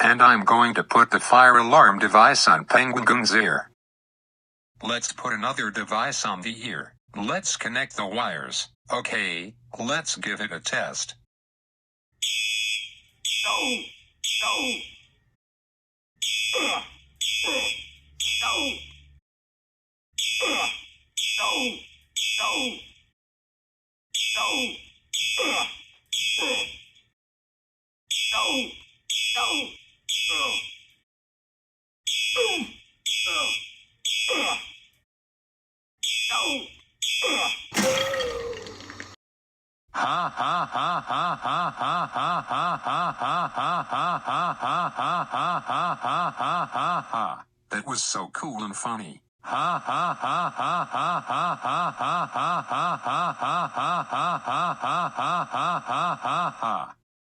And I'm going to put the fire alarm device on Penguin Goon's ear. Let's put another device on the ear. Let's connect the wires. Okay, let's give it a test. No! No! No! No! No! No! No! No! No! Ha ha ha ha ha ha ha ha ha ha ha ha ha ha ha ha ha ha ha ha. That was so cool and funny. Ha ha ha ha ha ha ha ha ha ha ha ha ha ha ha ha ha ha ha ha.